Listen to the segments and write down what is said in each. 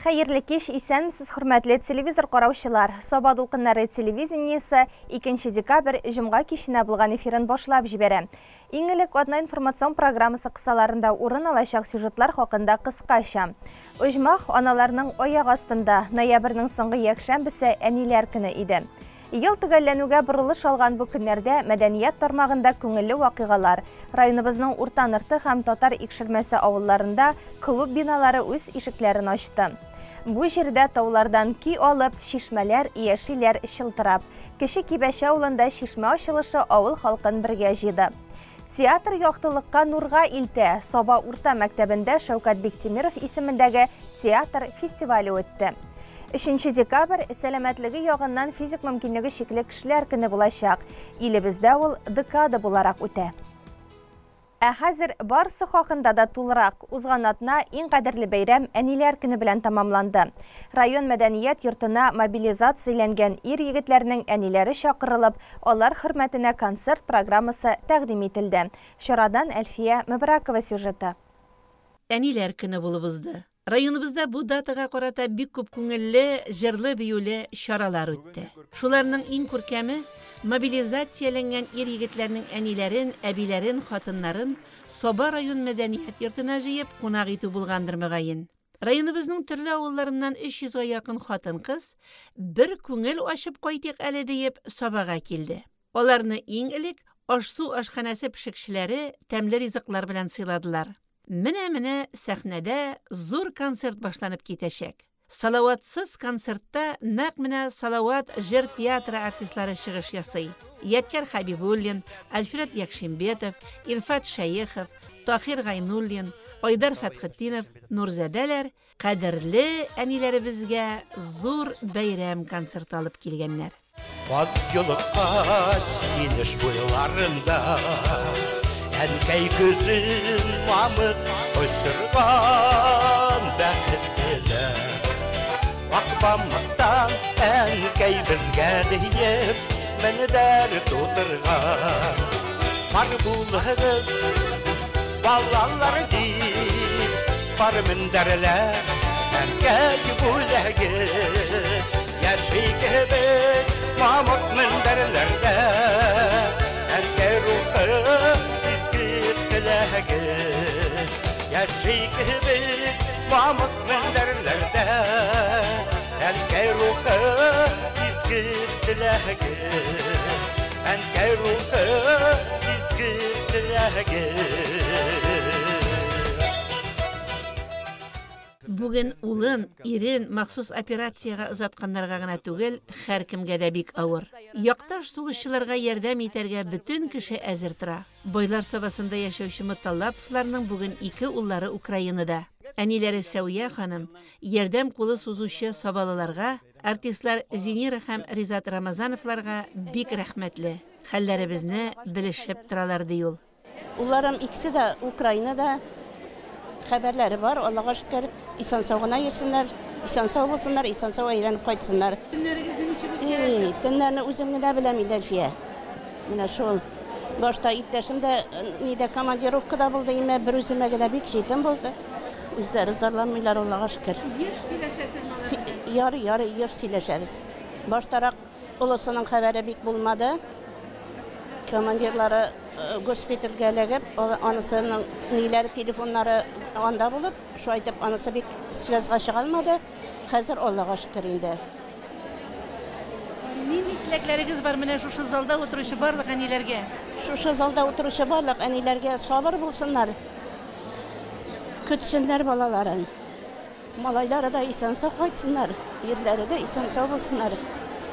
Хәерле кеш, исәнмесез, хөрмәтле телевизор караучылар. Саба дулкыннары телевидениесе 2 декабрь җомга киченә булган эфирын башлап җибәрә. Иң элек атна информацион программасы кысаларында урын алачак сюжетлар хакында кыскача. Оҗмах аналарның аяк астында ноябрьнең соңгы якшәмбесе әниләр көне иде. Ел төгәлләнүгә борылыш алган бу көннәрдә мәдәният тармагында күңелле вакыйгалар, районыбызның Уртанырты һәм Татар икшермәсе авылларында клуб биналары үз ишекләрен ачты. Бу җирдә таулардан ки алып, шишмәләр, яшиләр чылтырап, Кече Кибәче авылында шишмә ачылышы авыл халкын бергә җыйды. Театр яктылыкка нурга илтә. Саба урта мәктәбендә Шәүкәт Биктимиров исемендәге театр фестивале үтте. 3 декабрь сәламәтлеге ягыннан физик мөмкинлеге шикле кешеләр көне булачак. Илебездә ул декада буларак үтә. Хәзер барысы хакында да тулырак. Узган атна иң кадерле бәйрәм әниләр көне белән тамамланды. Район мәдәният йортына мобилизацияләнгән ир-егетләрнең әниләре чакырылып, алар хөрмәтенә концерт программасы тәкъдим ителде. Шарадан Әлфия Мөбәрәкова сюжеты. Әниләр көне булып узды. Районыбызда бу датага карата бик күп күңелле, җырлы биюле чаралар үтте. Шуларның иң күркәме мобилизацияләнгән ир-егетләрнең әниләрен, әбиләрен, хатыннарын Саба район мәдәният йортына җыеп кунак итү булгандыр мөгаен. Районыбызның төрле авылларыннан 300-га якын хатын-кыз бер күңел ачып кайтыйк әле диеп Сабага килде. Аларны иң элек аш-су ашханәсе пешекчеләре тәмле ризыклар белән сыйладылар. Менә сәхнәдә зур концерт башланып китәчәк. Салаватсыз концертта нәкъ менә Салават җыр театры артистлары чыгыш ясый. Яткар Хабибуллин, Альфред Якшембетов, Илфат Шәехов, Тахир Гайнуллин, Айдар Фәтхетдинов, Нурзәдәләр кадерле әниләребезгә зур бәйрәм концерт алып килгәннәр. Каз юлыкка инеш буйларында Әнкәй күзін мамыт ұшырған бәкіттілер. Вақпамықтан әнкәй бізге дейіп, мінідер тудырған. Бар бұлығыз, балалар дейіп, бар міндерлер, әнкәй бұлығы. Яши кебек мамыт міндерлерді, әнкәй рухы Яши кебек мамыт мендерләрдә Әнкәй рухы изге теләге Әнкәй рухы изге теләге Бүген улын, ирен махсус операциягә озатканнарга гына түгел, һәркемгә дә бик авыр. Якташ сугышчыларга ярдәм итәргә бөтен кеше әзер тора. Байлар сабасында яшәүче Муталлаповларның бүген 2 уллары Украинада. Әниләре Сәвия ханым ярдәм кулы сузучы сабалыларга, артистлар Зинира һәм Ризат Рамазановларга бик рәхмәтле. Хәлләребезне белешеп торалар ди ул. Улларым икесе дә Украинада. Хәбәрләре бар, Аллаһка шөкер, исән-сау гына йөрсеннәр, исән-сау булсыннар, исән-сау әйләнеп кайтсыннар. Төннәрне үзем генә беләм иде Әлфия. Менә шул. Башта иптәшем дә нидә командировкада булды, име бер үземә генә бик җитем булды. Үзләре зарланмыйлар, Аллаһка шөкер. Еш сөйләшәсез. Ярый, еш сөйләшәбез. Баштарак олысының хәбәре бик булмады. Командирлары госпитальгә эләгеп, анысының ниләре телефоннары анда булып, шу әйтеп, анысы бик связьга чыга алмады. Хәзер Аллаһка шөкер инде. Нинди теләкләрегез бар менә шушы залда утыручы барлык әниләргә? Шушы залда утыручы барлык әниләргә сабыр булсыннар. Көтсеннәр балаларын. Малайлары да исән-сау кайтсыннар, ирләре дә исән-сау булсыннар.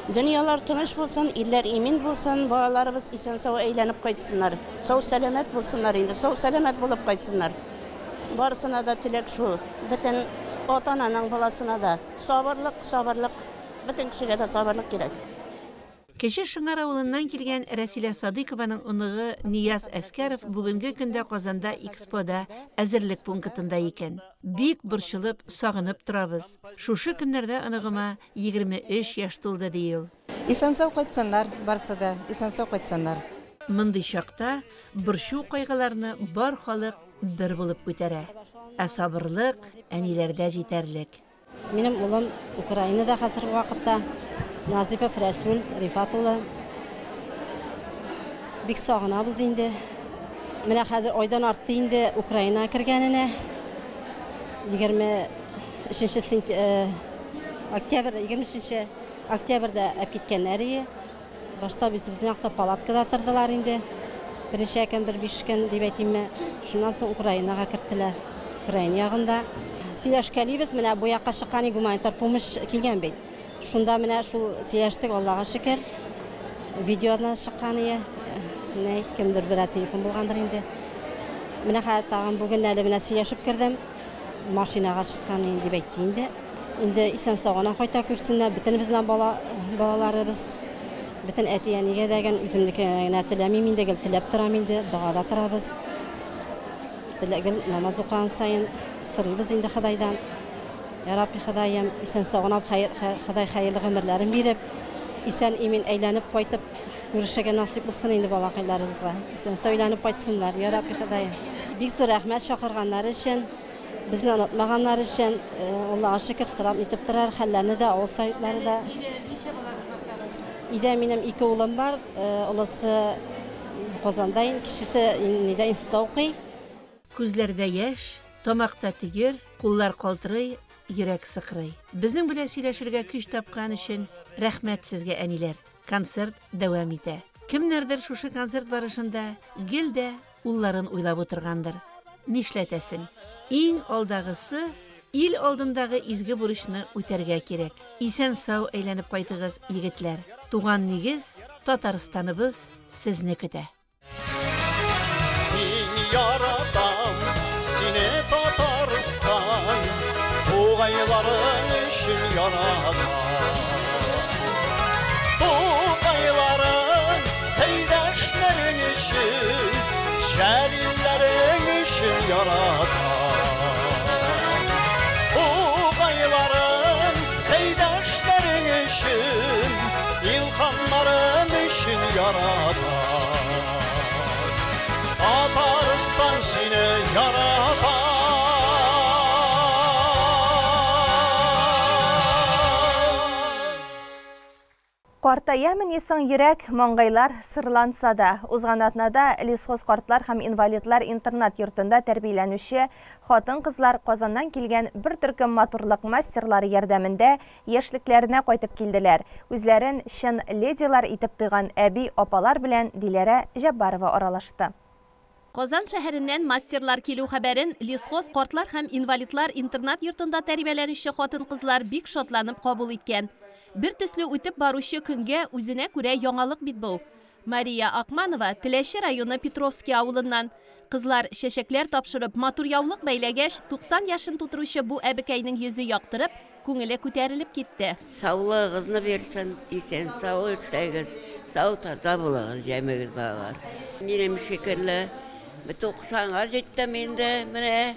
Дөньялар тыныч булсын, илләр имин булсын, балаларыбыз исән-сау әйләнеп кайтсыннар. Сау-сәламәт булсыннар инде, сау-сәламәт булып кайтсыннар. Барысына да теләк шул. Бөтен ата-ананың баласына да сабырлык, бөтен кешегә дә сабырлык кирәк. Кече Шыңар авылыннан килгән Рәсилә Садыкованың оныгы Нияз Әскәров бүгенге көндә Казанда Экспода әзерлек пунктында икән. Бик борчылып, сагынып торабыз. Шушы көннәрдә оныгыма 23 яшь тулды ди ул. Исән-сау кайтсыннар, барсы да исән-сау кайтсыннар. Мондый чакта борчу кайгыларны бар халык бер булып күтәрә. Ә сабырлык әниләрдә җитәрлек. Минем улым Украинада хәзерге вакытта Назипов Рәсүл Рифат улы. Бик сагынабыз инде. Менә хәзер айдан артты инде Украина кергәненә. 23 октябрь 23 октябрьдә әп киткәннәр. Башта безнең якта палаткада тордылар инде. Беренче көн 5 көн дип әйтимме. Шуннан соң Украинага кертеләр. Украина ягында сөйләшкәлибез, менә бу якка чыккан гуманитар помощь килгән бит. Шунда менә шул сөйләштек, Аллага шөкер. Видеодан чыккан иде. Менә кемдер бер телефон булгандыр инде. Менә хәзер тагын бүген әле менә сөйләшеп кирдем. Машинага чыккан инде дип әйтте инде. Инде исән сагына кайта күрсеннәр, бөтен безнең балаларыбыз, бөтен әти-әнигә дәгән үземнекенә теләмим инде, теләп торам инде, дагада торабыз. Теләгел намаз укыган сайын сорыйбыз инде Худайдан. Я Рабби, Худаем, исән сагынап, Худай хәерле гомерләрен биреп, исән имин әйләнеп кайтып күрешергә насип булсын инде балакайларыбызга. Исән сөйләнеп кайтсыннар, Я Рабби, Худаем. Бик зур рәхмәт чакырганнар өчен, безне онытмаганнар өчен, Аллага шөкер сорап итеп торар, хәлләрне дә, авыл советлары да. Идә минем 2 улым бар, олысы Казанда, кичесе Нида институтта укый. Күзләрдә яшь, тамакта тигер, куллар калтырый, йөрәк сыкрый. Безнең белән сөйләшергә көч тапкан өчен рәхмәт сезгә, әниләр. Концерт дәвам итә. Кемнәрдер шушы концерт барышында гел дә улларын уйлап утыргандыр. Нишләтәсең? Иң алдагысы ил алдындагы изге бурычны үтәргә кирәк. Исән сау әйләнеп кайтыгыз, егетләр. Туган нигез, Татарстаныбыз сезне көтә. Yaradan seni Tatarstan, Tuğayların için yaradan. Tuğayların seydaşların için, Celillerin için yaradan. Tuğayların seydaşların için, İlhanların için yaradan. Tatarstan seni yaratan. Картая менесең йөрәк, маңгайлар сырланса да, узган атнада лесхоз картлар һәм инвалидлар интернат йортында тәрбияләнүче хатын-кызлар Казаннан килгән бер төркем матурлык мастерлары ярдәмендә яшьлекләренә кайтып килделәр. Үзләрен чын ледилар итеп тойган әби, апалар белән Диләрә Җаббарова аралашты. Казан шәһәреннән мастерлар килү хәбәрен лесхоз картлар һәм инвалидлар интернат йортында тәрбияләнүче хатын-кызлар бик шатланып кабул иткән. Бер төсле үтеп баручы көнгә үзенә күрә яңалык бит бу. Мария Акманова Теләче районы Петровский авылыннан. Кызлар чәчәкләр тапшырып, матур яулык бәйләгәч, 90 яшын тутыручы бу әбекәйнең йөзе яктырып, күңеле күтәрелеп китте. Саулыгызны берсен, исән сау эшләгез, сау таза булыгыз, җәмәгез балалар. Минем шикелле 90-га җиттем инде, менә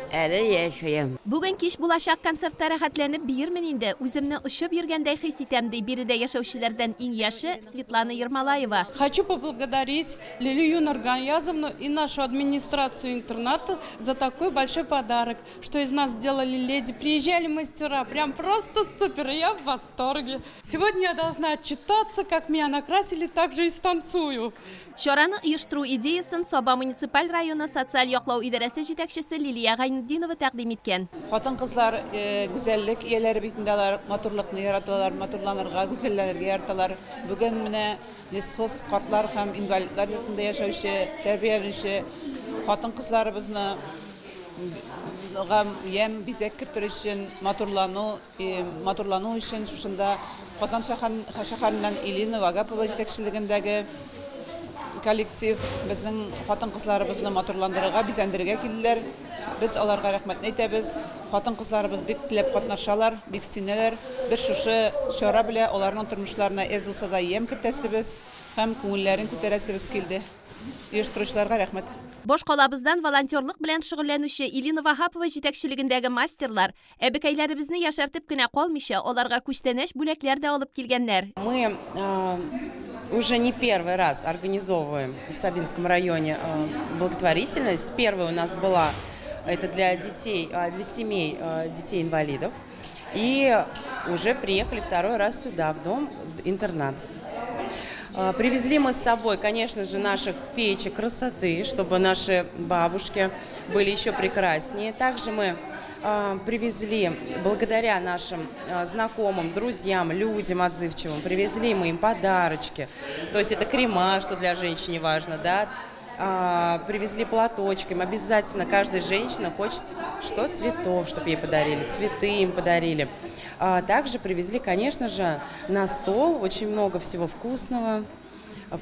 әле яшәям. Бүген кич булачак концертта рәхәтләнеп биермен инде. Үземне очып йөргәндәй хис итәм, ди биредә яшәүчеләрдән иң яше Светлана Ермолаева. Хочу поблагодарить Лилию Нурганязовну и нашу администрацию интерната за такой большой подарок, что из нас сделали леди. Приезжали мастера, прям просто супер, я в восторге. Сегодня я должна отчитаться, как меня накрасили, так же и станцую. Чараны оештыру идеясын Саба муниципаль районы социаль яклау идарәсе җитәкчесе Лилия Гайнетдинова тәкъдим иткән. Хатын-кызлар гүзәллек ияләре битендәләр, матурлыкны яраталар, матурланырга, гүзәлләргә яраталар. Бүген менә лесхоз картлар һәм инвалидлар йортында яшәүче, тәрбияләнүче хатын-кызларыбызны ям бизәк кертер өчен, матурлану өчен шушында Казан шәһәреннән Илина Вагапова җитәкчелегендәге коллектив безнең хатын-кызларыбызны матурландырырга, бизәндерергә килделәр. Без аларга рәхмәт әйтәбез. Хатын-кызларыбыз бик теләп катнашалар, бик сөйнәләр. Без шушы чара белән аларның тормышларына әз булса да ям кертәсебез һәм күңелләрен күтәрәсебез килде. Оештыручыларга рәхмәт. Бош калабыздан волонтерлык белән шөгыльләнүче Илина Вагапова җитәкчелегендәге мастерлар әбекәйләребезне яшәртеп кенә калмыйча, аларга күчтәнәч бүләкләр дә алып килгәннәр. Мы уже не первый раз организовываем в Сабинском районе благотворительность. Первая у нас была Это для детей, для семей детей-инвалидов. И уже приехали второй раз сюда, в дом-интернат. Привезли мы с собой, конечно же, наших феечек красоты, чтобы наши бабушки были еще прекраснее. Также мы привезли, благодаря нашим знакомым, друзьям, людям отзывчивым, привезли мы им подарочки. То есть это крема, что для женщины важно, да. Привезли платочки. Обязательно каждая женщина хочет что? Цветов, чтобы ей подарили, цветы им подарили. Также привезли, конечно же, на стол очень много всего вкусного,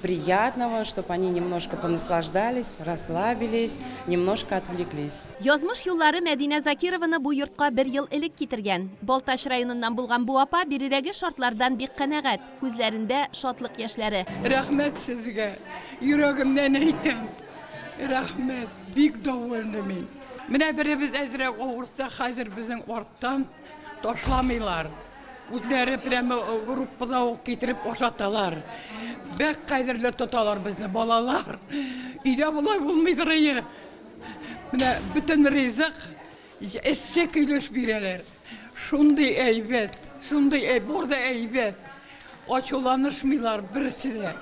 приятного, чтобы они немножко понаслаждались, расслабились, немножко отвлеклись. Язмыш юллары Мәдинә Закированы бу йортка 1 ел элек китергән. Балташ районыннан булган бу апа биредәге шартлардан бик канәгать, күзләрендә шатлык яшьләре. Рәхмәт сезгә. Йөрәгемнән әйтәм. Рәхмәт, бик довольны мин. Менә беребез әзрәк авырса, хәзер безнең арттан ташламыйлар. Үзләре прямо группада китереп ашаталар. Бәк кадерле тоталар безне балалар. Өйдә булай булмыйдыр инде. Менә бүтән ризык эссе көйлөш бирәләр. Шундый әйбәт, шундый бурда әйбәт. Ачуланышмыйлар берсе дә.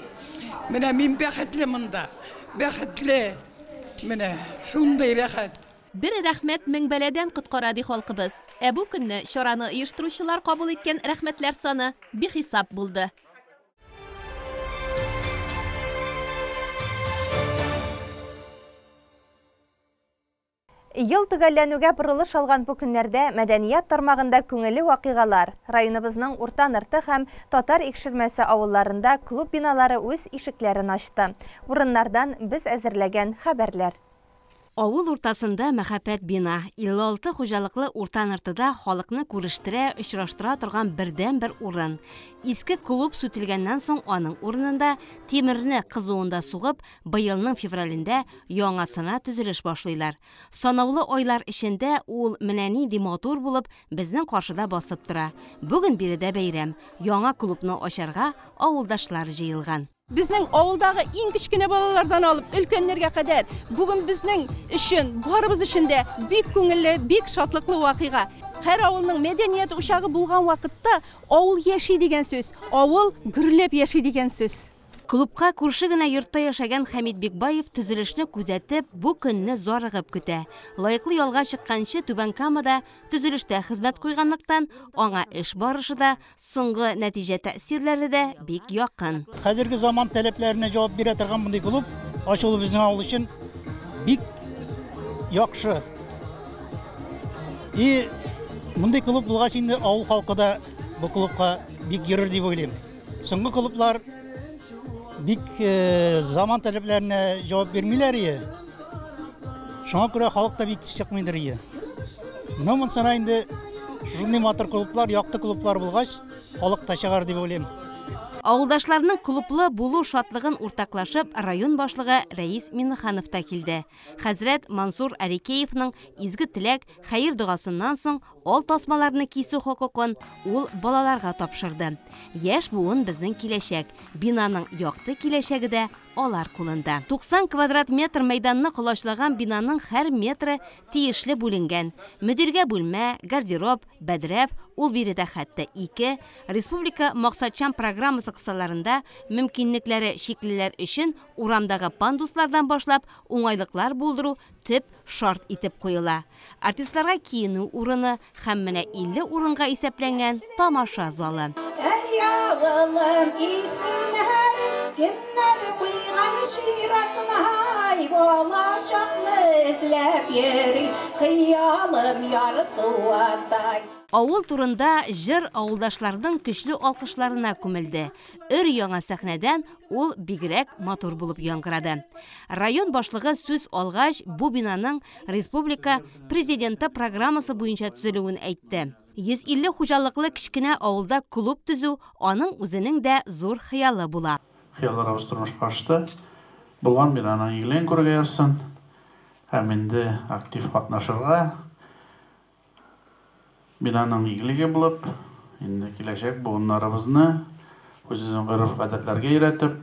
Менә мин бәхетле монда. Бәхетле. Менә шундый рәхәт. Bir рәхмәт мең бәләдән коткара ди халкыбыз. Бу көнне чараны оештыручылар кабул иткән рәхмәтләр саны бихисап булды. Ел төгәлләнүгә борылыш алган бу көннәрдә мәдәният тармагында күңелле вакыйгалар, районыбызның Уртанырты һәм Татар икшермәсе авылларында клуб биналары үз ишекләрен ачты. Урыннардан без әзерләгән хәбәрләр. Авыл уртасында мәхәббәт бина, 56 хуҗалыклы Уртаныртыда халыкны күрештерә, очраштыра торган бердән-бер урын. Иске клуб сүтелгәннән соң аның урынында тимерне кызуында сугып, быелның февралендә яңасына төзелеш башлыйлар. Санаулы айлар эчендә ул менә нинди матур булып безнең каршыда басып тора. Бүген биредә бәйрәм, яңа клубны ачарга авылдашлар җыелган. Безнең авылдагы иң кичкенә балалардан алып өлкәннәргә кадәр бүген безнең өчен, барыбыз өчен дә бик күңелле, бик шатлыклы вакыйга. Һәр авылның мәдәният учагы булган вакытта авыл яши дигән сүз, авыл гөрләп яши дигән сүз. Клубка күрше генә йортта яшәгән Хәмит Бикбаев төзелешне күзәтеп, бу көнне зарыгып көтә. Лайыклы ялга чыкканчы Түбән Камада төзелештә хезмәт куйганлыктан, аңа эш барышы да, соңгы нәтиҗә тәэсирләре дә бик якын. Хәзерге заман таләпләренә җавап бирә торган мондый клуб ачылу безнең авыл өчен бик яхшы. И мондый клуб булгач инде авыл халкы да бу клубка бик йөрер дип уйлыйм. Соңгы клублар бик заман таләпләренә җавап бирмиләр иде. Шуңа күрә халык та бик чыкмыйдыр иде. Моннан соң инде шундый матур клублар, якты клублар булгач, халык та чыгар дип уйлыйм. Авылдашларның клублы булу шатлыгын уртаклашып, район башлыгы Рәис Миннеханов та килде. Хәзрәт Мансур Арикеевның изге теләк, хәер дугасыннан соң ал тасмаларны кисү хокукын ул балаларга тапшырды. Яшь буын безнең киләчәк, бинаның якты киләчәге дә алар кулында. 90 квадрат метр мәйданны кулашлаган бинаның һәр метры тиешле бүленгән. Мөдиргә бүлмә, гардероб, бәдрәп, ул биредә хәтта 2 республика максатчан программасы кысаларында мөмкинлекләре шиклеләр өчен урамдагы пандуслардан башлап уңайлыклар булдыру төп шарт итеп куела. Артистларга киенү урыны һәм менә 50 урынга исәпләнгән тамаша залы. Авыл турында җыр авылдашларның көчле алкышларына күмелде. Өр яңа сәхнәдән ул бигрәк матур булып яңгырады. Район башлыгы сүз алгач, бу бинаның республика президенты программасы буенча төзелүен әйтте. 150 хуҗалыклы кичкенә авылда клуб төзү аның үзенең дә зур хыялы була. Хыялларыбыз тормышка ашты. Булган бинаның игелен күрергә ярсын. Һәм инде актив катнашырга бинаның игелеге булып, инде киләчәк буыннарыбызны үзебезнең гореф-гадәтләргә өйрәтеп,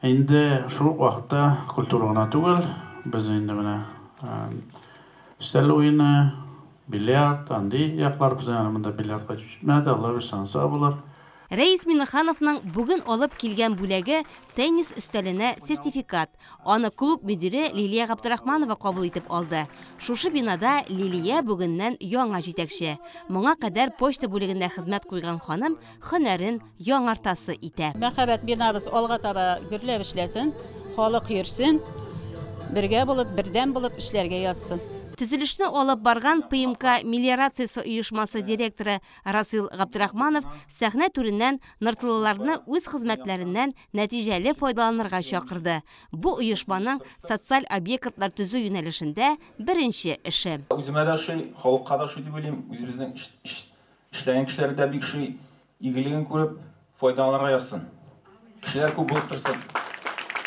инде шул вакытта культура гына түгел, без инде менә Üstəl oyunu, bilyard, andi яклар безнең янымында бильярдка җитмәде, Алла бирсән сау булыр. Рәис Миннехановның бүген алып килгән бүләге теннис өстәленә сертификат. Аны клуб мөдире Лилия Габдрахманова кабул итеп алды. Шушы бинада Лилия бүгеннән яңа җитәкче. Моңа кадәр почта бүлегендә хезмәт куйган ханым һөнәрен яңартасы итә. Мәхәббәт бинабыз алга таба гөрләп эшләсен, халык йөрсен, бергә булып, бердәм булып эшләргә язсын. Төзелешне алып барган ПМК мелиорациясе оешмасы директоры Расил Габдрахманов сәхнә түреннән ныртылыларны үз хезмәтләреннән нәтиҗәле файдаланырга чакырды. Бу оешманың социаль объектлар төзү юнәлешендә беренче эше. Үземә дә шуй, халыкка да шуй дип уйлыйм, үзебезнең эшләгән кешеләр дә бик шуй игелеген күреп файдаланырга язсын. Кешеләр күп булып торсын.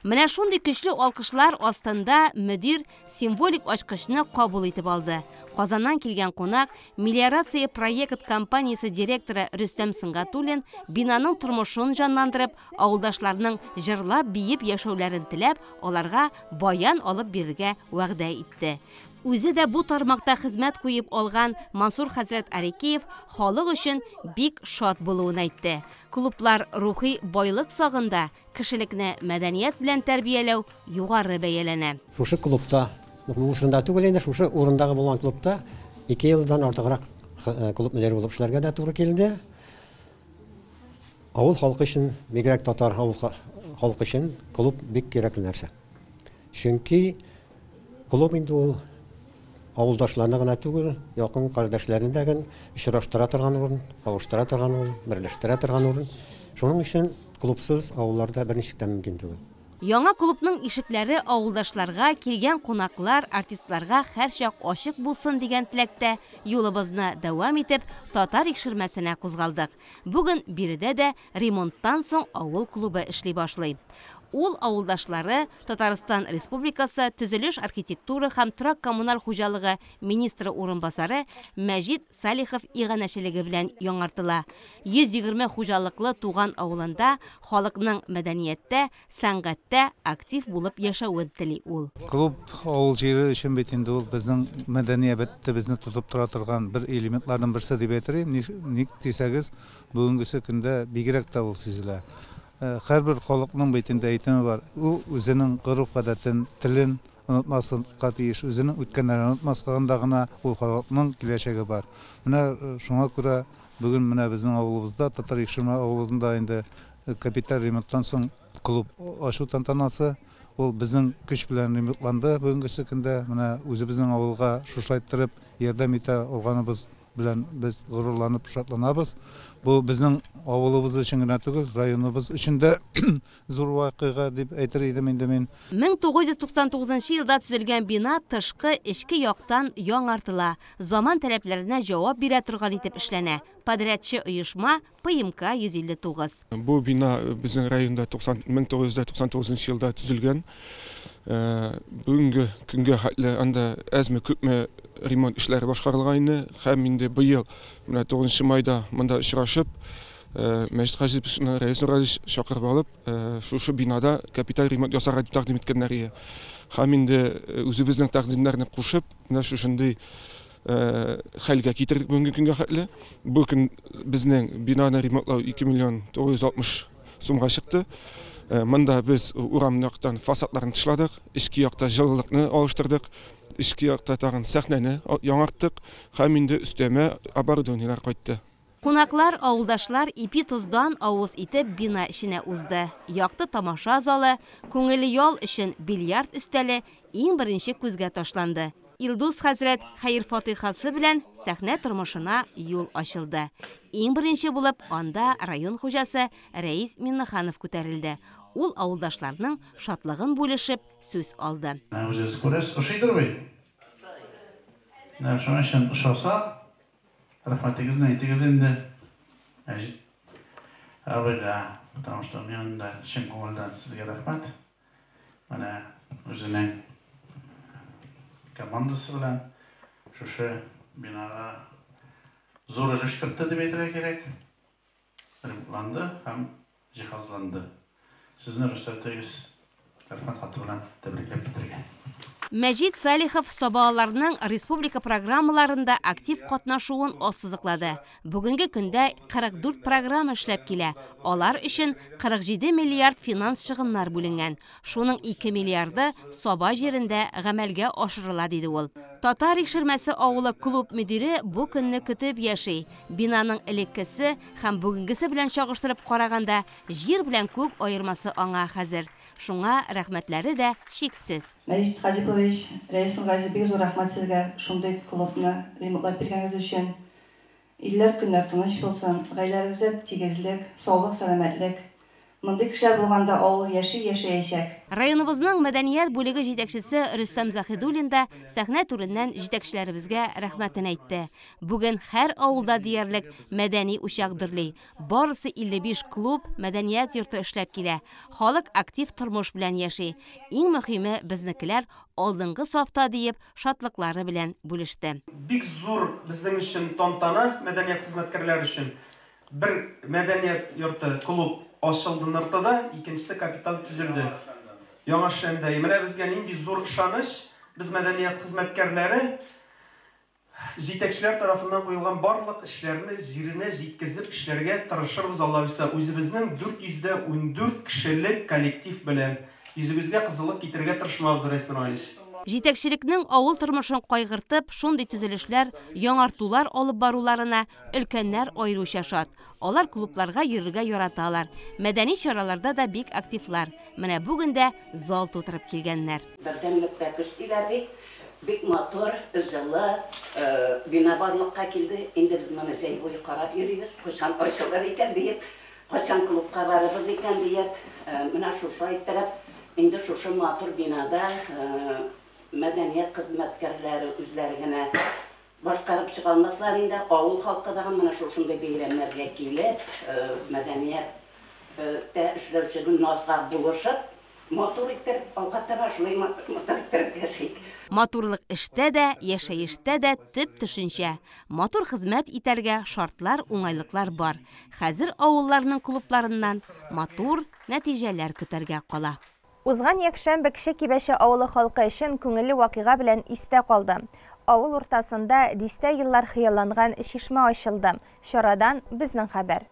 Менә шундый көчле алкышлар астында мөдир символик ачкычны кабул итеп алды. Казаннан килгән кунак мелиорация проект компаниясе директоры Рөстәм Сынгатуллин бинаның тормышын жанландырып, авылдашларның җырлап биеп яшәүләрен теләп, аларга баян алып бирергә вәгъдә итте. Үзе дә бу тармакта хезмәт куеп алган Мансур хәзрәт Арекеев халык өчен бик шат булуын әйтте. Клублар рухи байлык сагында кешелекне мәдәният белән тәрбияләү югары бәяләнә. Шушы клубта, мусында түгел инде, шушы урындагы булган клубта 2 елдан артыграк клуб мөдире булып эшләргә дә туры килде. Авыл халкы өчен, бигрәк татар халкы өчен клуб бик кирәкле нәрсә. Чөнки клуб инде ул авылдашларны гына түгел, якын кардәшләрне дә очраштыра торган урын, кавыштыра торган урын, берләштерә торган урын. Шуның өчен клубсыз авылларда берничә дә мөмкин түгел. Яңа клубның ишекләре авылдашларга, килгән кунаклар, артистларга һәрчак ачык булсын дигән теләктә юлыбызны дәвам итеп татар икшермәсенә кузгалдык. Бүген биредә дә ремонттан соң авыл клубы эшли башлый. Ул авылдашлары Татарстан Республикасы төзелеш архитектура һәм торак коммуналь хуҗалыгы министры урынбасары Мәҗит Салихов иганәчелеге белән яңартыла. 120 хуҗалыклы туган авылында халыкның мәдәнияттә, сәнгатьтә актив булып яшәвен тели ул. Клуб авыл җире өчен бит инде ул безнең мәдәниятебезне безне тотып тора торган бер элементларның берсе дип әйтәм. Ник дисәгез, бүгенге көндә бигрәк тә ул сизелә. Һәрбер халыкның битендә әйтеме бар. Ул үзенең гореф-гадәтен, телен онытмаска тиеш, үзенең үткәннәрен онытмаска гына ул халыкның киләчәге бар. Менә шуңа күрә бүген менә безнең авылыбызда, Татар икшермә авылыбызда инде капиталь ремонттан соң клуб ачу тантанасы ул безнең көч белән ремонтланды. Бүгенге көндә менә үзебезнең авылга шушлайтырып ярдәм итә алганыбыз белән без горурланып шатланабыз. Бу безнең авылыбыз өчен генә түгел, районыбыз өчен дә зур вакыйга дип әйтер идем инде мин. 1999 елда төзелгән бина тышкы, эчке яктан яңартыла. Заман таләпләренә җавап бирә торган итеп эшләнә. Подрядчы оешма ПМК 159. Бу бина безнең районда 1999 елда төзелгән. Бүгенге көнгә хәтле анда әзме күпме ремонт эшләре башкарылган. Һәм инде быел менә 9 майда монда очрашып, Мәҗит Хаҗиповның рәис Нуралич чакырып алып, шушы бинада капиталь ремонт ясарга дип тәкъдим иткәннәр. Һәм инде үзебезнең тәкъдимнәрне кушып, менә шушындый хәлгә китердек бүгенге көнгә хәтле. Бу көн безнең бинаны ремонтлау 2 миллион 960 сумга чыкты. Монда без урам яктан фасадларын тышладык, ички якта җылылыкны алыштырдык, ички якта тагын сәхнәне яңарттык, һәм инде өстәмә оборудованиелар кайтты. Кунаклар, авылдашлар ипи туздан авыз итеп бина эченә узды. Якты тамаша залы, күңелле ял өчен бильярд өстәле иң беренче күзгә ташланды. Илдус хәзрәт хәйр-фатихасы белән сәхнә тормышына юл ачылды. Иң беренче булып анда район хуҗасы Рәис Миннеханов күтәрелде. Ул авылдашларның шатлыгын бүлешеп сүз алды. Үзегез күрәсез, ошыйдыр бит. Шуңа өчен ошаса, рәхмәтегезне әйтегез инде. Мәҗит абыйга, потому что мен дә чын күңелдән сезгә рәхмәт. Менә үзенең командасы белән шушы бинага зур өлеш кертте дип әйтергә кирәк. Ремонтланды һәм җиһазланды. Сезне рөхсәтегез рәхмәт хаты белән тәбрикләп китергә. Мәҗит Салихов собаларның республика программаларында актив катнашуын ассызыклады. Бүгенге көндә 44 программа эшләп килә. Алар өчен 47 миллиард финанс чыгымнар бүленгән. Шуның 2 миллиарды Саба җирендә гамәлгә ашырыла, диде ул. Татар Ишермәсе авылы клуб мөдире бу көнне көтеп яши. Бинаның элеккесе һәм бүгенгесе белән чагыштырып караганда җир белән күк аермасы аңа хәзер. Шуңа рәхмәтләре дә шиксез. Мәҗит Хаҗипович, рәисең гаҗи бик зур рәхмәт сезгә шундый клубны ремонтлап биргәнегез өчен. Илләр көннәр тыныч булсын, гаиләгезгә тигезлек, саулык, сәламәтлек. Мондый кешеләр булганда авыл яшәячәк. Районыбызның мәдәният бүлеге җитәкчесе Рөстәм Заһидуллин да сәхнә түреннән җитәкчеләребезгә рәхмәтен әйтте. Бүген һәр авылда диярлек мәдәни учак дөрли. Барысы 55 клуб, мәдәният йорты эшләп килә. Халык актив тормыш белән яши. Иң мөһиме безнекеләр алдынгы сафта диеп шатлыклары белән бүлеште. Бик зур безнең өчен тантана мәдәният хезмәткәрләре өчен. Бер мәдәният йорты клуб ашылды ныртыда, икенчесе капитал төзелде. Яңа шәндә. Менә безгә нинди зур ышаныч, без мәдәният хезмәткәрләре җитәкчеләр тарафыннан куелган барлык эшләрне җиренә җиткезеп эшләргә тырышырбыз, Алла bilsə. Үзебезнең 414 кешелек коллектив белән йөзебезгә кызыллык китергә тырышмабыз, Рәйсен Галич. Җитәкчелекнең авыл тормышын кайгыртып, шундый төзелешләр, яңартулар алып баруларына өлкәннәр аеруча шат. Алар клубларга йөрергә яраталар. Мәдәни чараларда да бик активлар. Менә бүген дә зал тутырып килгәннәр. Бердәмлеккә күчтеләр бик матур, җылы, бина барлыкка килде. Инде без моны җәй буе карап йөрибез. Качан ачылыр икән диеп, качан клубка барабыз икән диеп, менә шушы әйттереп, инде шушы матур бинада мәдәният хезмәткәрләре үзләре генә башкарып чыгалмаслар инде, авыл халкы да менә шушындай бәйрәмнәргә килеп, мәдәният эшләүче назга булышып, матур итеп, алгатта башлый матур итеп яшик. Матурлык эштә дә, яшәештә дә төп төшенчә. Матур хезмәт итәргә шартлар, уңайлыклар бар. Хәзер авылларның клубларыннан матур нәтиҗәләр көтәргә кала. Узган якшәмбе Кече Кибәше авылы халкы өчен күңелле вакыйга белән истә калды. Авыл уртасында дистә еллар хыялланган чишмә ачылды. Чарадан безнең хәбәр.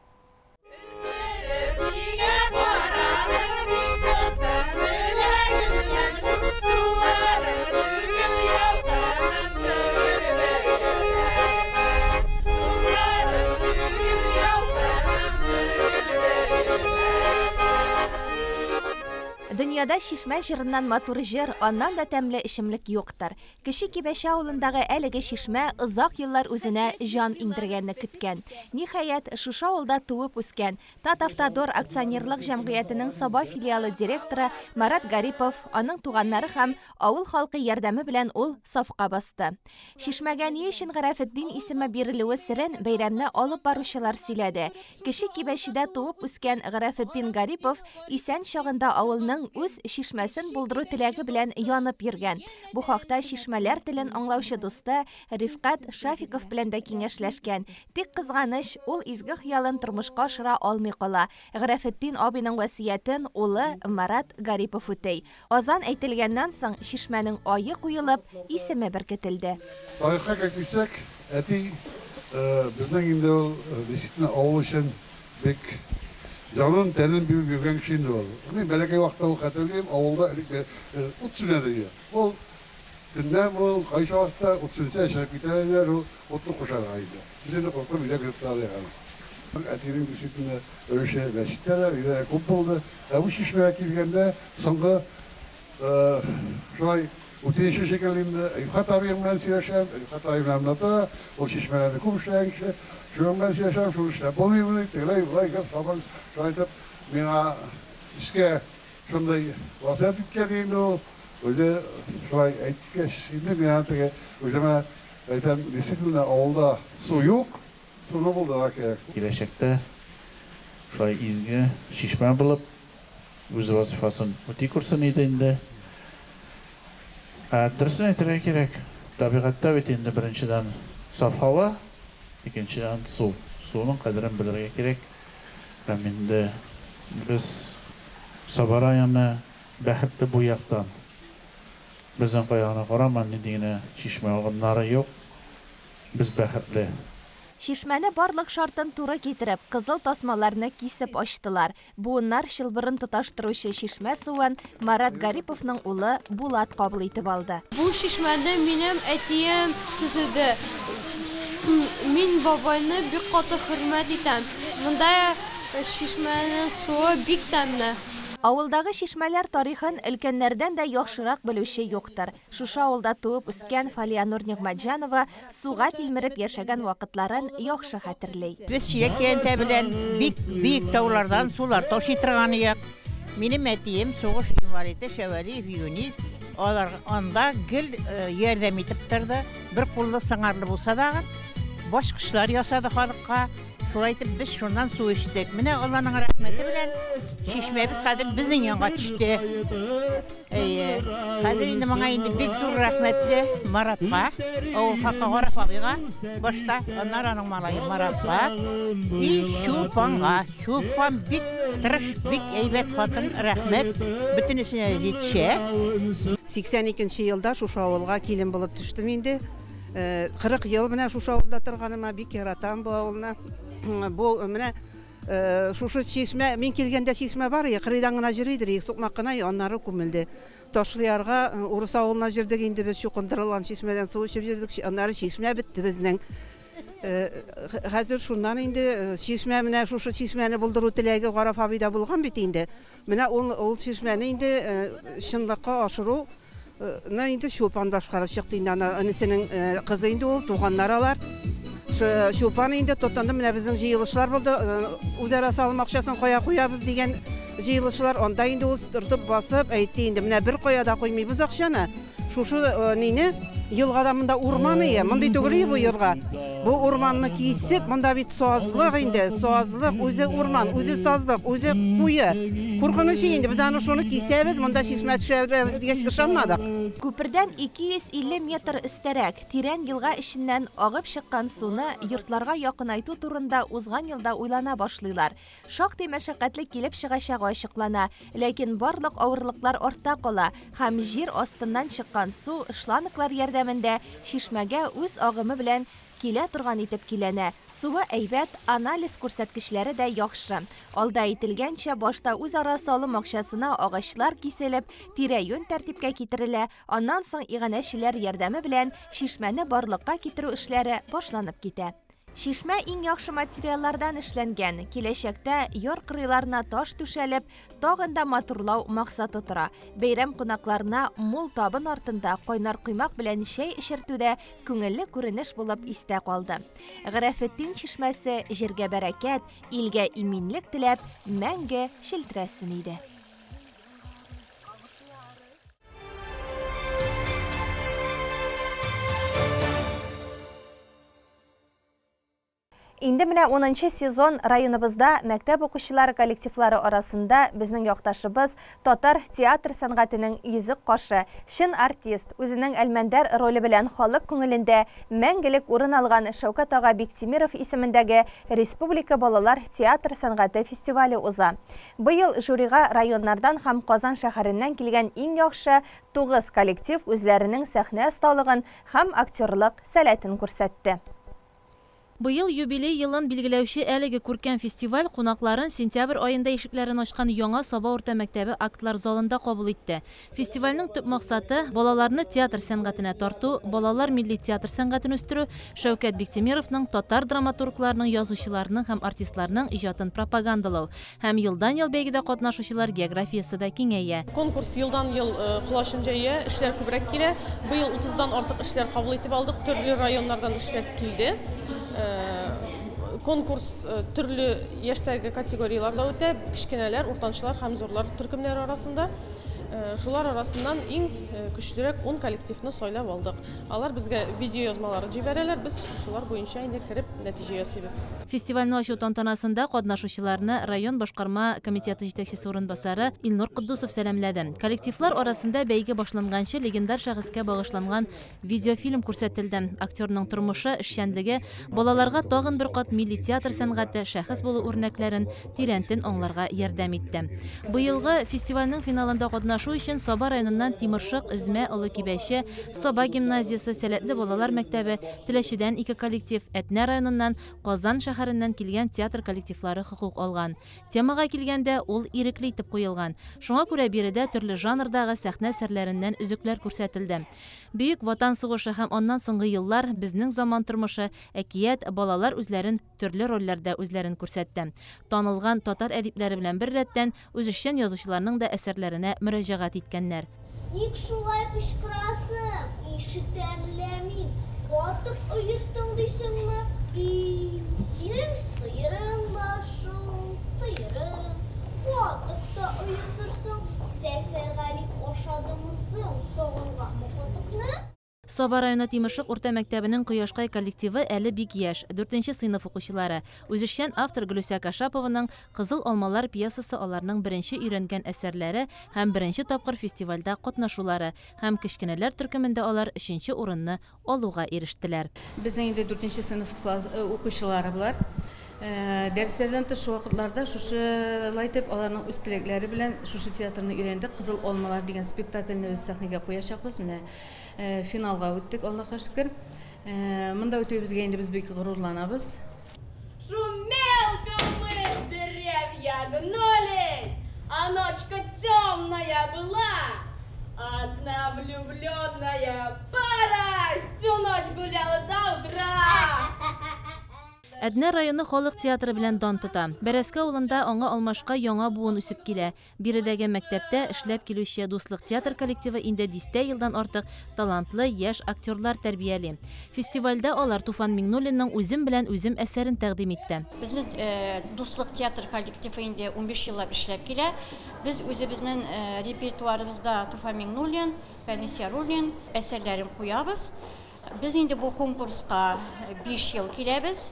Дөньяда шишмә җырыннан матур җыр, аннан да тәмле эчемлек юктыр. Кече Кибәше авылындагы әлеге шишмә озак еллар үзенә җан иңдергәнне көткән. Ниһаять, шушы авылда туып үскән Татавтодор акционерлык җәмгыятенең Саба филиалы директоры Марат Гарипов, аның туганнары һәм авыл халкы ярдәме белән ул сафка басты. Шишмәгә ни өчен Гарәфетдин исеме бирелүе серен бәйрәмне алып баручылар сөйләде. Кече Кибәшедә туып үскән Гарәфетдин Гарипов исән чагында авылның үз шишмәсен булдыру теләге белән янып йөргән. Бу хакта шишмәләр телен аңлаучы дусты Рифкат Шафиков белән дә киңәшләшкән. Тик кызганыч, ул изге хыялын тормышка ашыра алмый кала. Гарәфетдин абыйның васыятен улы Марат Гарипов үтәй. Азан әйтелгәннән соң шишмәнең ае куелып, исеме беркетелде. Тарихка килсәк, әти безнең инде ул действительно авыл өчен бик Canın tenin bir şeyinde oldu. Belki vakti o katıldım, avulda uçsuzladı ya. O günden o kayış vakti uçsuzsa şarkıtlarlar otlu koşar ayda. Bize de korku bile kırıklar yani. Etirin disipline ölçe beşikler, bir kupoldu. Bu şişmeye kilgende sonra şöyle utenişi şekilde yukarı abimden siyaşem, yukarı abimden nata o şişmeleri kumuşlayın ki. Şundan siyaşem şu işte. Boluyum telay kapan şöyle mina iske şunday vasat geldiğinde o öze şöyle etki şimdi mina teke özeme zaten disipline avulda su yok. Sunu buldu akıya. Gelecekte şöyle izgi şişme bulup öz vazifasını öte kursun edinde. Dürüstün etmek gerek. Tabiatta bitinde birinciden saf hava, ikinciden su. Su'nun qadrini bilirge gerek. Endi biz Sabara yana baxtli bu yoqdan Bizden kayağına koraman dediğine şişme oğunları yok. Biz bәхетле. Шишмәне барлык шартын туры китереп, кызыл тасмаларны кисеп ачтылар. Буыннар шылбырын тоташтыручы шишмә суын Марат Гариповның улы Булат кабул итеп алды. Бу шишмәне минем әтием төзеде. Мин бабайны бик каты хөрмәт итәм. Монда шишмәнең суы бик тәмле. Авылдагы шишмәләр тарихын өлкәннәрдән дә яхшырак белүче юктыр. Шушы авылда туып үскән Фалиянур Нигъмәтҗанова суга тилмереп яшәгән вакытларын яхшы хәтерли. Без чиякәндә белән бик таулардан сулар ташый торган yak. Минем әтием сугыш инвалиды Шәвәлиев Юнис. Алар анда гел ярдәм итеп торды. Бер куллы сыңарлы булса да башкышлар ясады халыкка. Шулай итеп без шуннан су эчтек. Менә Алланың рәхмәте белән шишмәбез хәзер безнең янга төште. Хәзер инде моңа инде бик зур рәхмәтле Маратка, ул Хакагара фабига, башта аннар аның малае Маратка, и Чулпанга. Чулпан бик тырыш, бик әйбәт хатын, рәхмәт. Бөтенесенә җитешә. 82 елда шушы авылга килен булып төштем инде. 40 ел менә шушы авылда торганыма бик яратам бу авылны. Бу менә шушы чишмә, мин килгәндә чишмә бар, кырыйдан гына җиридер, сукмак кына, аннары күмелде. Ташлыярга урыс авылына җирдек инде без чукындырылган чишмәдән су эчеп җирдек, аннары чишмә бетте безнең. Хәзер шуннан инде чишмә менә шушы чишмәне булдыру теләге Гара фабида булган бит инде. Менә ул чишмәне инде чынлыкка ашыру инде Чулпан башкарып чыкты инде, анысының кызы инде ул, туганнар алар. Чулпан инде тоттанды, менә безнең җыелышлар булды, үзара салым акчасын куябыз дигән җыелышлар, анда инде ул тыртып басып әйтте инде, менә бер куяда куймыйбыз акчаны. Шушы нине елгада монда урман ие, мондый түгел бу елга. Бу урманны кисеп, монда бит сазлык инде, сазлык, үзе урман, үзе сазлык, үзе куе. Куркыныч инде, без аны шуны кисәбез, монда чишмә төшәбез дигәч ышанмадык. Күпердән 250 метр өстәрәк тирән елга эченнән агып чыккан суны йортларга якынайту турында узган елда уйлана башлыйлар. Шактый мәшәкатьле килеп чыгачак ачыклана, ләкин барлык авырлыклар артта кала һәм җир астыннан чыккан су шланглар ярдәмендә шишмәгә үз агымы белән килә торган итеп киләнә. Суы әйбәт, анализ күрсәткечләре дә яхшы. Алда әйтелгәнчә, башта үзара салым акчасына агачлар киселеп, тирә-юнь тәртипкә китерелә, аннан соң иганәчеләр ярдәме белән шишмәне барлыкка китерү эшләре башланып китә. Шишмә иң яхшы материаллардан эшләнгән. Киләчәктә яр кырыйларына таш түшәлеп, тагын да матурлау максаты тора. Бәйрәм кунакларына мул табын артында кайнар коймак белән чәй эчертүдә күңелле күренеш булып истә калды. Графеттин чишмәсе җиргә бәрәкәт, илгә иминлек теләп, мәңге шелтәрәсен иде. Инде менә 10-нчы сезон районыбызда мәктәп укучылары коллективлары арасында безнең якташыбыз татар театр сәнгатенең йөзек кашы, шын артист, үзенең әлмәндәр роле белән халык күңелендә мәңгелек урын алган Шәүкәт ага Биктимиров исемендәге Республика балалар театр сәнгате фестивале уза. Быел жюрига районнардан һәм Казан шәһәреннән килгән иң яхшы 9 коллектив үзләренең сәхнә осталыгын һәм актерлык сәләтен күрсәтте. Быел юбилей йылын билгеләүче әлеге күркәм фестиваль кунакларын сентябрь айында ишекләрен ачкан яңа Саба урта мәктәбе актлар залында кабул итте. Фестивальнең төп максаты балаларны театр сәнгатенә тарту, балалар милли театр сәнгатен үстерү, Шәүкәт Биктимировның татар драматургларының, язучыларының һәм артистларның иҗатын пропагандалау. Һәм елдан-ел бәйгедә катнашучылар географиясы да киңәя. Конкурс елдан-ел кулашын җәя, эшләр күбрәк килә. Быел 30дан артык эшләр кабул итеп алдык, төрле районнардан эшләр килде. Конкурс төрле яшьтәге категорияларда үтә, кичкенәләр, уртанчылар һәм зурлар төркемнәре арасында. Шулар арасыннан иң көчлерәк 10 коллективны сайлап алдык. Алар безгә видео язмалары җибәрәләр, без шулар буенча инде кирип нәтиҗә ясыйбыз. Фестивальне ачу тантанасында катнашучыларны район башкарма комитеты җитәкчесе урынбасары Илнур Куддусов сәламләде. Коллективлар арасында бәйге башланганчы легендар шәхескә багышланган видеофильм күрсәтелде. Актерның тормышы, эшчәнлеге, балаларга тагын бер кат милли театр сәнгате, шәхес булу үрнәкләрен тирәнтен аңларга ярдәм итте. Быелгы фестивальнең финалында катнашучылар катнашу өчен Соба районыннан Тимыршык, Измә, Олы Кибәче, Соба гимназиясы, Сәләтле балалар мәктәбе, Теләчедән 2 коллектив, Әтнә районыннан, Казан шәһәреннән килгән театр коллективлары хокук алган. Темага килгәндә ул ирекле итеп куелган. Шуңа күрә биредә төрле жанрдагы сәхнә әсәрләреннән өзекләр күрсәтелде. Бөек Ватан сугышы һәм аннан соңгы еллар, безнең заман тормышы, әкият, балалар үзләрен төрле рольләрдә үзләрен күрсәтте. Танылган татар әдипләре белән бер рәттән үзешчән язучыларның да әсәрләренә мөрәҗәгать иткәннәр. Ник шулай кычкырасың? Ишетәмләмин. Катып оеттың дисеңме? Синең сыерың бар шул, сыерың. Катып та оеттырсың. Сәфәргали ашадымысың, согынган катыкны? Соба районы Тимыршык урта мәктәбенең Кояшкай коллективы әле бик яшь, 4нче сыйныф укучылары. Үзешчән автор Гөлүсә Кашапованың Кызыл алмалар пьесасы аларның беренче өйрәнгән әсәрләре һәм беренче тапкыр фестивальдә катнашулары һәм кечкенәләр төркемендә алар 3нче урынны алуга ирештеләр. Безнең инде 4нче сыйныф укучылары булар. Дәресләрдән тыш вакытларда шушылай итеп аларның үз теләкләре белән шушы театрны өйрәндек. Кызыл алмалар дигән спектакльне без сәхнәгә куячакбыз. Менә финалга үттек, Аллаһка шөкер. Монда үтүебезгә инде без бик горурланабыз. Шумелка мы в деревья гнулись, а ночка темная была. Одна влюбленная пара всю ночь гуляла до утра. Әднә районы халык театры белән дан тота. Бәрәскә авылында аңа алмашка яңа буын үсеп килә. Биредәге мәктәптә эшләп килүче Дуслык театр коллективы инде 10 елдан артык талантлы яшь актерлар тәрбияли. Фестивальдә алар Туфан Миңнуллинның Үзем белән үзем әсәрен тәкъдим итте. Безнең Дуслык театр коллективы инде 15 еллап эшләп килә. Без үзебезнең репертуарыбызда Туфан Миңнуллин, Фәнис Яруллин әсәрләрен куябыз. Biz indi bu konkurska 5 yıl kilebez.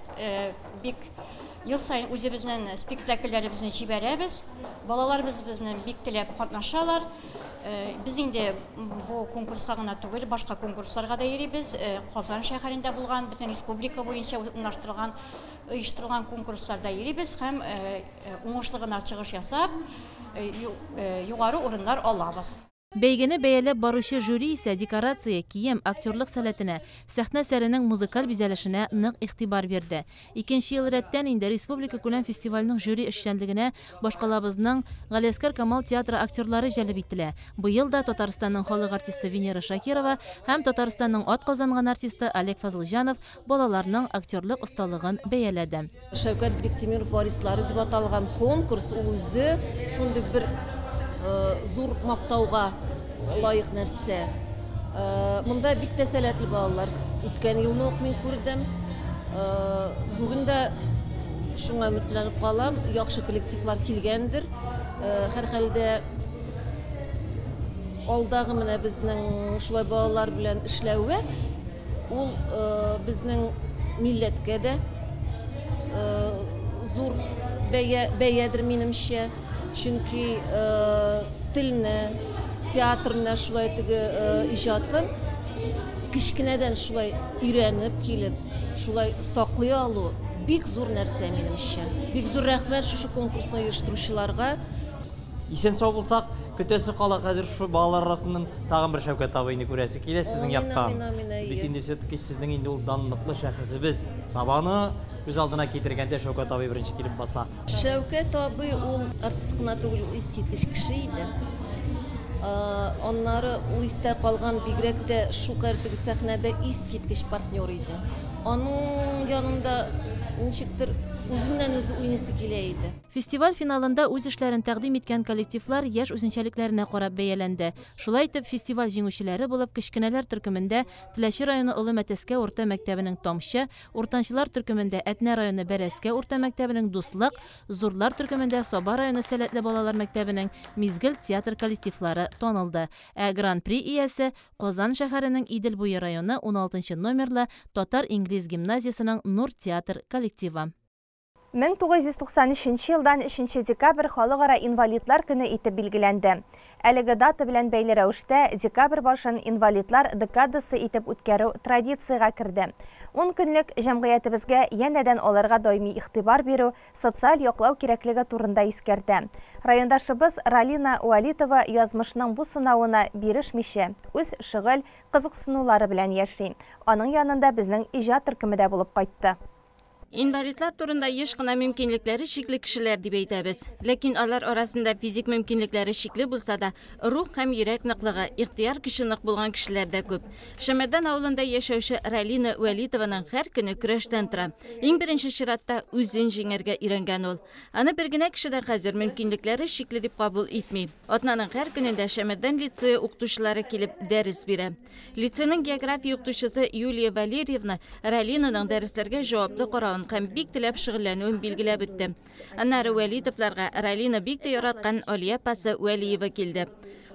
Bik yıl sayın özümüzün spektakellerimizni jiberemiz. Balalarımız bizden bik tilep katnaşalar. Biz indi bu konkurska gına түгел, başka konkurslarga da yeribiz. Kazan şəhərində bulğan, bütün respublika boyunca uyuşturulğan konkurslarda yeribiz. Hem oңышлыгына чыгыш ясап, югары урыннар алабыз. Бәйгене бәяләп баручы жюри исә декорация, кием, актерлык сәләтенә, сәхнә сәренең музыкаль бизәлешенә нык игътибар бирде. 2нче ел рәттән инде республика күләм фестивальнең жюри эшчәнлегенә башкалабызның Галиәскәр Камал театры актерлары җәлеп ителә. Быел да Татарстанның халык артисты Венера Шакирова һәм Татарстанның атказанган артисты Олег Фазылҗанов балаларның актерлык осталыгын бәяләде. Шәүкәт Бектимиров варислары дип аталган конкурс ул үзе шундый бер зур мактауга лайык нәрсә. Монда бик тә сәләтле балалар. Үткән елны ук мин күрдем. Бүген дә шуңа өметләнеп калам. Яхшы коллективлар килгәндер. Һәрхәлдә алдагы менә безнең шулай балалар белән эшләүе ул безнең милләткә дә зур бәядер минемчә. Çünkü tilne, teatrına şulay tigi ijatın kişkineden şulay öğrenip gelip şulay saklaya alı bik zor нәрсә menimчә. Bik zor rәхмәт şu konkursны оештыручыларга. Исән сау булсак, көтәсе кала хәзер шу балалар арасыннан тагын бер Шәүкәт абыйны күрәсе килә сезнең якта. Бит инде все-таки сезнең инде ул данлыклы шәхесебез. Сабаны үз алдына китергәндә Шәүкәт абый беренче килеп баса. Шәүкәт абый ул артист кына түгел, искиткеч кеше иде. Оннары ул истә калган бигрәк тә шу кәртеге сәхнәдә искиткеч партнер иде. Аның янында ничектер үзеннән-үзе уйныйсы килә иде. Фестиваль финалында үз эшләрен тәкъдим иткән коллективлар яшь үзенчәлекләренә карап бәяләнде. Шулай итеп, фестиваль җиңүчеләре булып кечкенәләр төркемендә Теләче районы Олы Мәтәскә урта мәктәбенең Тамчы, уртанчылар төркемендә Әтнә районы Бәрәскә урта мәктәбенең Дуслык, зурлар төркемендә Соба районы Сәләтле балалар мәктәбенең Мизгел театр коллективлары танылды. Гран-при иясе Казан шәһәренең Идел буе районы 16 номерлы татар-инглиз гимназиясының Нур театр коллективы. 1993 елдан 3 декабрь халыкара инвалидлар көне итеп билгеләнде. Әлеге дата белән бәйле рәвештә декабрь башын инвалидлар декадасы итеп үткәрү традицияга керде. 10 көнлек җәмгыятебезгә янәдән аларга даими игътибар бирү, социаль яклау кирәклеге турында искәртә. Райондашыбыз Ралина Уалитова язмышның бу сынавына бирешмичә, үз шөгыль, кызыксынулары белән яши. Аның янында безнең иҗат төркеме дә булып кайтты. Инвалидлар турында еш кына мөмкинлекләре шикле кешеләр дип әйтәбез. Ләкин алар арасында физик мөмкинлекләре шикле булса да, рух һәм йөрәк ныклыгы, ихтыяр көче нык булган кешеләр дә күп. Шәмәрдан авылында яшәүче Ралина Уалитованың һәр көне көрәштән тора. Иң беренче чиратта үзен җиңәргә өйрәнгән ул. Аны бер генә кеше дә хәзер мөмкинлекләре шикле дип кабул итми. Атнаның һәр көнендә Шәмәрдан лицее укытучылары килеп дәрес бирә. Лицейның география укытучысы Юлия Валерьевна Ралинаның дәресләргә җаваплы каравын һәм бик теләп шөгыльләнүен билгеләп үтте. Аннары Валитовларга Ралина бик тә яраткан Алия апасы Вәлиева килде.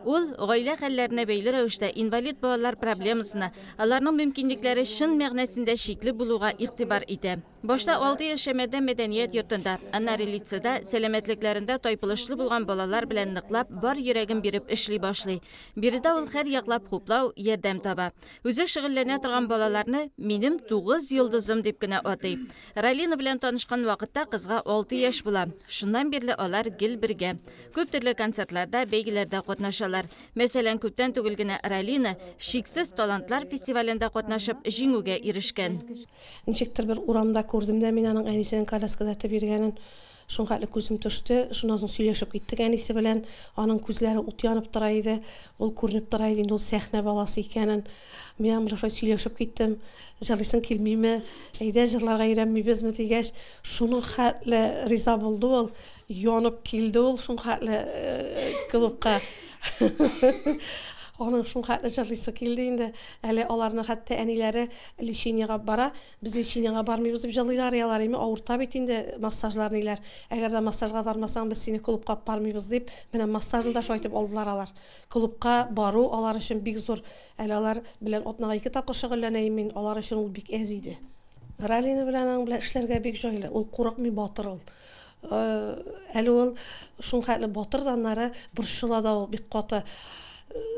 Ул гаилә хәлләренә бәйле рәвештә инвалид балалар проблемасына, аларның мөмкинлекләре чын мәгънәсендә шикле булуга игътибар итә. Башта 6 ел Шәмәрдән мәдәният йортында, аннары лицейда сәламәтлекләрендә тайпылышлы булган балалар белән ныклап бар йөрәген биреп эшли башлый. Биредә ул һәр яклап хуплау, ярдәм таба. Үзе шөгыльләнә торган балаларны минем 9 йолдызым дип кенә атый. Ралина белән танышкан вакытта кызга 6 яшь була. Шуннан бирле алар гел бергә. Күп төрле концертларда, бәйгеләрдә катнашалар. Мәсәлән, күптән түгел генә Ралина Шиксез талантлар фестивалендә катнашып җиңүгә ирешкән. Ничектер бер урамда күрдем дә мин аның әнисенең коляскада биргәнен. Шуңа хәтле күзем төште. Шуннан соң сөйләшеп киттек әнисе белән. Аның күзләре ут янып тора иде. Ул күренеп тора иде, инде ул сәхнә баласы икәнен. Мин белән шулай сөйләшеп киттем. Җырлыйсың килмиме? Әйдә җырларга өйрәнмибезме дигәч, шуның хәтле риза булды ул. Янып килде ул шуңа хәтле клубка. Аның шуңа хәтле җырлыйсы килде инде. Әле аларның хәтта әниләре лечениягә бара. Без лечениягә бармыйбыз дип җырлыйлар, ялар име авырта бит инде массажлар ниләр. Әгәр дә массажга бармасаң, без сине клубка бармыйбыз дип, менә массажны да шайтып алдылар алар. Клубка бару алар өчен бик зур. Әле алар белән атнага 2 тапкыр шөгыльләнәм мин. Алар өчен ул бик әз иде. Ралина белән эшләргә бик җайлы. Ул курыкмый, батыр ул. Әле ул шуңа хәтле батыр даннары борчыла да ул бик каты.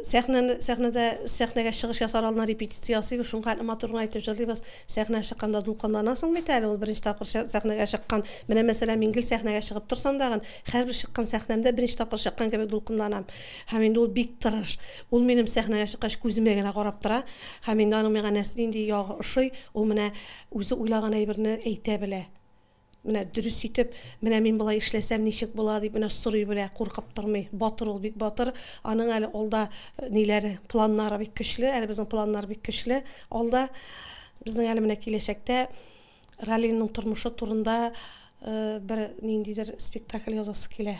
Сәхнәгә чыгыш ясар алдына репетиция ясый, шуңа хәтле матурны әйтеп җырлыйбыз. Сәхнә чыкканда дулкынланасың бит әле, ул беренче тапкыр сәхнәгә чыккан. Менә мәсәлән, мин гел сәхнәгә чыгып торсам да, һәрбер чыккан сәхнәмдә беренче тапкыр чыккан кебек дулкынланам. Һәм инде ул бик тырыш. Ул минем сәхнәгә чыккач күземә генә карап тора. Һәм инде аның миңа нәрсә инде ягы ошый, ул менә үзе уйлаган әйберне әйтә белә. Менә дөрес итеп, менә мин булай эшләсәм ничек була дип менә сорый белә, куркып тормый. Батыр ул бик батыр. Аның әле алда ниләре, планнары бик көчле, әле безнең планнар бик көчле. Алда безнең әле менә киләчәктә Ралинаның тормышы турында бер ниндидер спектакль язасы килә.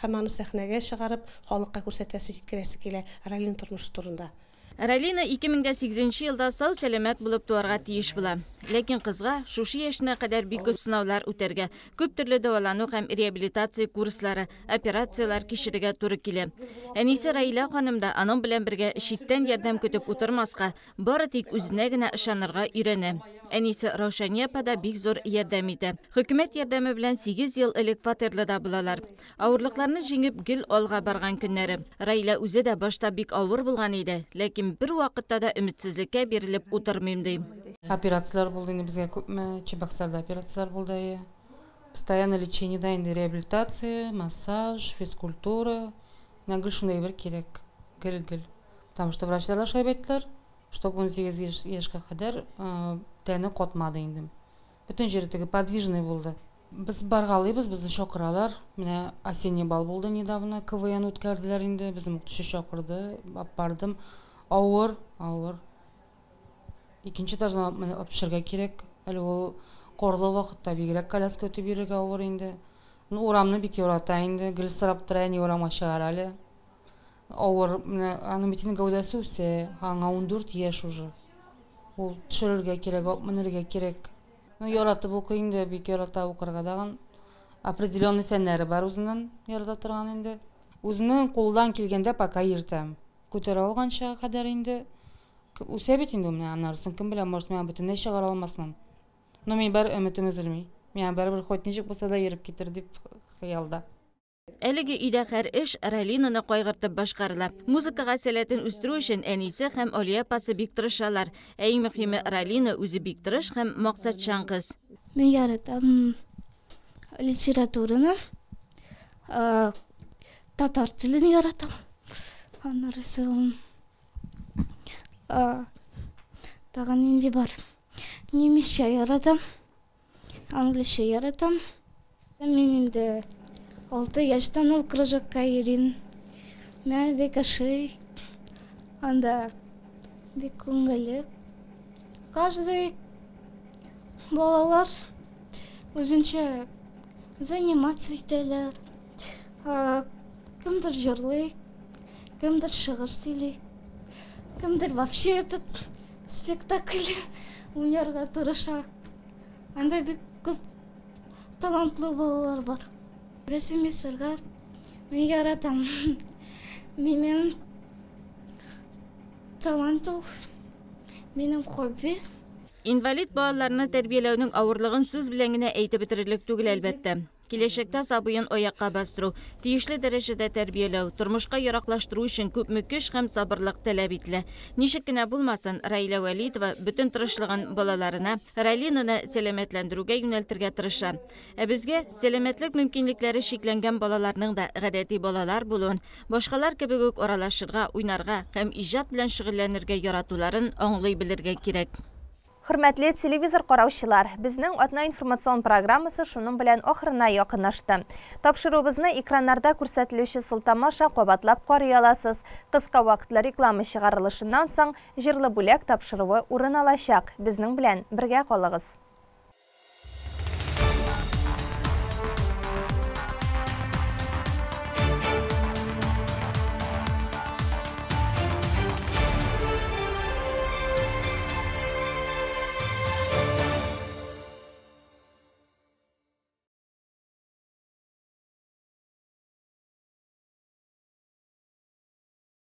Һәм аны сәхнәгә чыгарып, халыкка күрсәтәсе җиткерәсе килә Ралинаның тормышы турында. Ралина 2008 елда сау сәламәт булып туарга тиеш була. Ләкин кызга шушы яшенә кадәр бик күп сынаулар үтәргә, күп төрле дәвалану һәм реабилитация курслары, операциялар кичерергә туры килә. Әнисе Раилә ханым да аның белән бергә читтән ярдәм көтеп утырмаска, бары тик үзенә генә ышанырга өйрәнә. Әнисе Раушания апа да бик зур ярдәм итә. Хөкүмәт ярдәме белән 8 ел элек фатирлыда булалар. Авырлыкларны җиңеп гел алга барган көннәре. Раилә үзе дә башта бик авыр булган иде, ләкин бер вакытта да өметсезлеккә бирелеп утырмыйм ди. Операциялар булды инде безгә күпме, Чебоксарда операциялар булды. Постоянно лечение да инде, реабилитация, массаж, физкультура. Нәгел шундай бер кирәк. Гел-гел. Потому что врачлар шулай әйттеләр, чтобы 18 яшькә кадәр тәне катмады инде. Бөтен җире теге подвижный булды. Без баргалыйбыз, безне чакыралар. Менә осенний бал булды недавно, КВН үткәрделәр инде, безне мөхтәшә чакырды, бардым. Авыр. Икенче этажна менә апшырга кирәк. Әле ул корлы вакытта бигрәк коляска үтеп йөрергә авыр инде. Урамны бик ярата инде, гел сырап тора, ни урамга чыгар әле. Авыр, менә аның битенең гәүдәсе үсә, аңа 14 яшь уже. Ул төшерергә кирәк, менергә кирәк. Яратып укый инде, бик ярата укырга дагы. Определенный фәннәре бар үзеннән ярата торган инде. Үзенең кулдан килгәндә пока йөртәм. Күтәрә алганча кадәр инде үсә бит инде менә анарсын кем белә, может, мен бөтенләй чыгара алмасмын. Но мин бар өметем өзелми. Мен барыбер хоть ничек булса да йөреп китер дип хыялда. Әлеге өйдә һәр эш Ралинаны кайгыртып башкарыла. Музыкага сәләтен үстерү өчен әнисе һәм Алия апасы бик тырышалар. Ә иң мөһиме Ралина үзе бик тырыш һәм максатчан кыз. Мен яратам литератураны, татар телен яратам. Аннары тагын инде бар. Немисчә яратам, англисчә яратам. Мен инде 6 яшьтән ул кружокка йөрим. Мен бик ашый. Анда бик күңелле. Каждый балалар үзенчә заниматься итәләр. Кемдер җырлый, кемдер шигырь сөйли, кемдер вообще этот спектакль уйнарга тырыша. Анда бик күп талантлы балалар бар. Рәсем ясарга мен яратам. Минем талант ул. Минем хобби. Инвалид балаларны тәрбияләүнең авырлыгын сүз белән генә әйтеп бетерерлек түгел әлбәттә. Киләчәктә сабыен аякка бастыру, тиешле дәрәҗәдә тәрбияләү, тормышка яраклаштыру өчен күпме көч һәм сабырлык таләп ителә. Ничек кенә булмасын, Раила Вәлитова бөтен тырышлыгын балаларына, Ралинаны сәламәтләндерүгә юнәлтергә тырыша. Ә безгә сәламәтлек мөмкинлекләре шикләнгән балаларның да гадәти балалар булуын, башкалар кебек үк аралашырга, уйнарга һәм иҗат белән шөгыльләнергә яратуларын аңлый белергә кирәк. Хөрмәтле телевизор караучылар, безнең атна информацион программасы шуның белән ахырына якынлашты. Тапшыруыбызны экраннарда күрсәтелүче сылтамаша кабатлап карый аласыз. Кыска вакытлы реклама чыгарылышыннан соң җырлы бүләк тапшыруы урын алачак. Безнең белән бергә калыгыз.